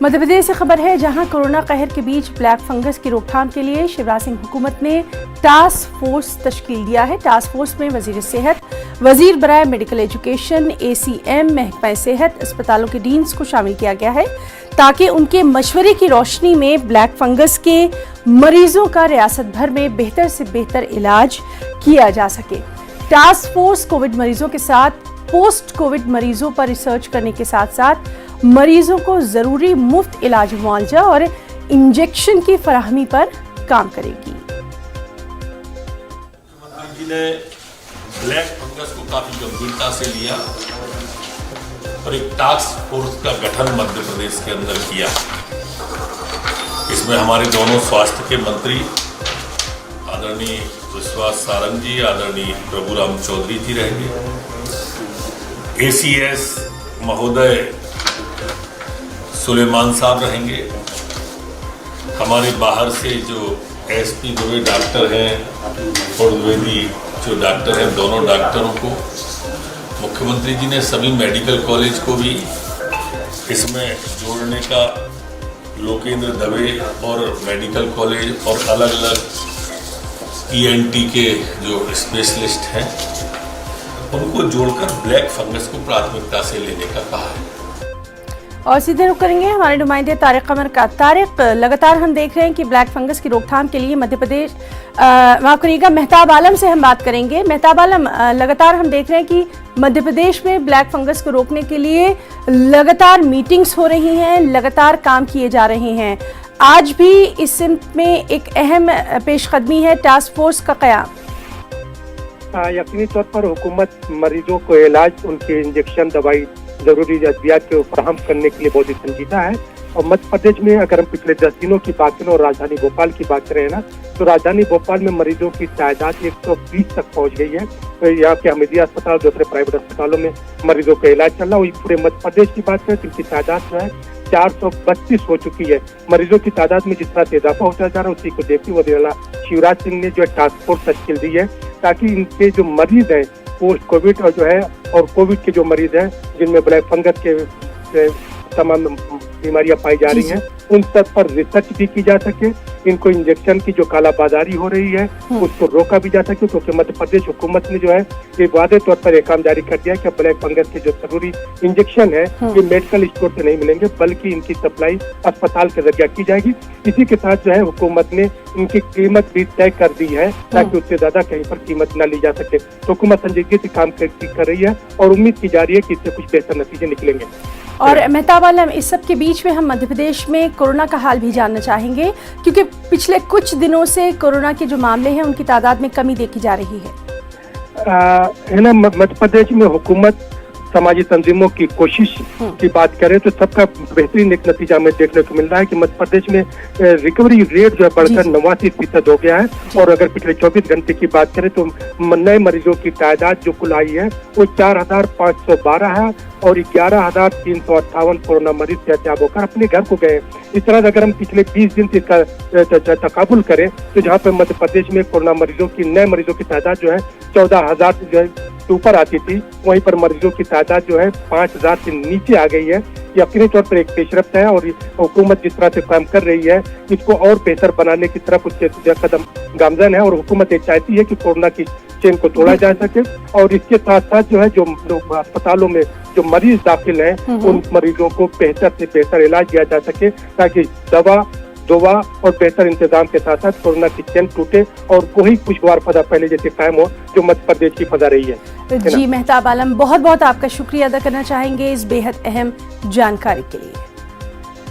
मध्य प्रदेश से खबर है, जहां कोरोना कहर के बीच ब्लैक फंगस की रोकथाम के लिए शिवराज सिंह हुकूमत ने टास्क फोर्स तश्कील दिया है। टास्क फोर्स में वजीर सेहत, वजीर बराए मेडिकल एजुकेशन, ACM, महकमा सेहत, अस्पतालों के डीन्स को शामिल किया गया है ताकि उनके मशवरे की रोशनी में ब्लैक फंगस के मरीजों का रियासत भर में बेहतर से बेहतर इलाज किया जा सके। टास्क फोर्स कोविड मरीजों के साथ पोस्ट कोविड मरीजों पर रिसर्च करने के साथ साथ मरीजों को जरूरी मुफ्त इलाज मुआवजा और इंजेक्शन की फराहमी पर काम करेगी। मुख्यमंत्री जी ने ब्लैक फंगस को काफी गंभीरता से लिया और एक टास्क फोर्स का गठन मध्य प्रदेश के अंदर किया। इसमें हमारे दोनों स्वास्थ्य के मंत्री आदरणीय विश्वास सारंग जी, आदरणीय प्रभुराम चौधरी जी रहेंगे। ACS महोदय सुलेमान साहब रहेंगे। हमारे बाहर से जो SP दुबे डॉक्टर हैं और द्विवेदी जो डॉक्टर हैं, दोनों डॉक्टरों को मुख्यमंत्री जी ने सभी मेडिकल कॉलेज को भी इसमें जोड़ने का, लोकेंद्र दवे और मेडिकल कॉलेज और अलग अलग ENT के जो स्पेशलिस्ट हैं उनको जोड़कर ब्लैक फंगस को प्राथमिकता से लेने का कहा है। और सीधे रुख करेंगे हमारे नुमाइंदे तारिक कमर का। तारिक, लगातार हम देख रहे हैं कि ब्लैक फंगस की रोकथाम के लिए मध्य प्रदेश, माफ करिएगा, मेहताब आलम से हम बात करेंगे। मेहताब आलम, लगातार हम देख रहे हैं कि मध्य प्रदेश में ब्लैक फंगस को रोकने के लिए लगातार मीटिंग्स हो रही हैं, लगातार काम किए जा रहे हैं। आज भी इस सिमत में एक अहम पेशकदमी है टास्क फोर्स का क़याम। यकीनी तौर पर हुकूमत मरीजों को इलाज, उनके इंजेक्शन, दवाई, जरूरी अद्वियात को फराहम करने के लिए बहुत ही संजीदा है। और मध्य प्रदेश में अगर हम पिछले 10 दिनों की बात करें और राजधानी भोपाल की बात करें ना, तो राजधानी भोपाल में मरीजों की तादाद 120 तक पहुंच गई है। तो यहाँ के हमीदिया अस्पताल, दूसरे प्राइवेट अस्पतालों में मरीजों का इलाज चल रहा है। वही पूरे मध्य प्रदेश की बात करें तो इनकी तादाद जो है 432 हो चुकी है। मरीजों की तादाद में जिस तरह से इजाफा होता जा रहा है, उसी को देखते हुए शिवराज सिंह ने जो टास्क फोर्स तश्कील दी है ताकि इनके जो मरीज हैं पोस्ट कोविड और जो है और कोविड के जो मरीज हैं जिनमें ब्लैक फंगस के तमाम बीमारियां पाई जा रही हैं, उन सब पर रिसर्च भी की जा सके। इनको इंजेक्शन की जो कालाबाजारी हो रही है उसको रोका भी जा सके, क्योंकि मध्य प्रदेश हुकूमत ने जो है ये वादे तौर पर एक काम जारी कर दिया है कि ब्लैक फंगस के जो जरूरी इंजेक्शन है ये मेडिकल स्टोर से नहीं मिलेंगे, बल्कि इनकी सप्लाई अस्पताल के जरिए की जाएगी। इसी के साथ जो है हुकूमत ने इनकी कीमत भी तय कर दी है ताकि उससे ज्यादा कहीं पर कीमत न ली जा सके। तो हुकूमत संजीदगी से काम कर रही है और उम्मीद की जा रही है कि इससे कुछ बेहतर नतीजे निकलेंगे। और मेहताब आलम, इस सब के बीच में हम मध्य प्रदेश में कोरोना का हाल भी जानना चाहेंगे, क्योंकि पिछले कुछ दिनों से कोरोना के जो मामले हैं उनकी तादाद में कमी देखी जा रही है ना। मध्य प्रदेश में हुकूमत समाजी तंजीमों की कोशिश की बात करें तो सबका बेहतरीन एक नतीजा हमें देखने को मिल रहा है कि मध्य प्रदेश में रिकवरी रेट जो है बढ़कर 89% हो गया है। और अगर पिछले 24 घंटे की बात करें तो नए मरीजों की तादाद जो कुल आई है वो 4512 है और 11,358 कोरोना मरीज सेहतयाब होकर अपने घर को गए। इस तरह अगर हम पिछले 20 दिन से इसका तकाबुल करें तो जहाँ पे मध्य प्रदेश में कोरोना मरीजों की, नए मरीजों की तादाद जो है 14,000 जो है ऊपर आती थी, वहीं पर मरीजों की तादाद जो है 5,000 से नीचे आ गई है। यकीनी तौर पर एक पेशरफ्त है और हुकूमत जिस तरह से काम कर रही है इसको और बेहतर बनाने की तरफ उसके कदम गामजन है। और हुकूमत ये चाहती है कि कोरोना की चेन को तोड़ा जा सके और इसके साथ साथ जो है जो अस्पतालों में जो मरीज दाखिल हैं उन मरीजों को बेहतर से बेहतर इलाज दिया जा सके ताकि दवा और बेहतर इंतजाम के साथ साथ कोरोना की चेन टूटे और वही खुशगवार फजा पहले जैसे कायम हो जो मध्य प्रदेश की फजा रही है। जी मेहताब आलम, बहुत बहुत आपका शुक्रिया अदा करना चाहेंगे इस बेहद अहम जानकारी के लिए।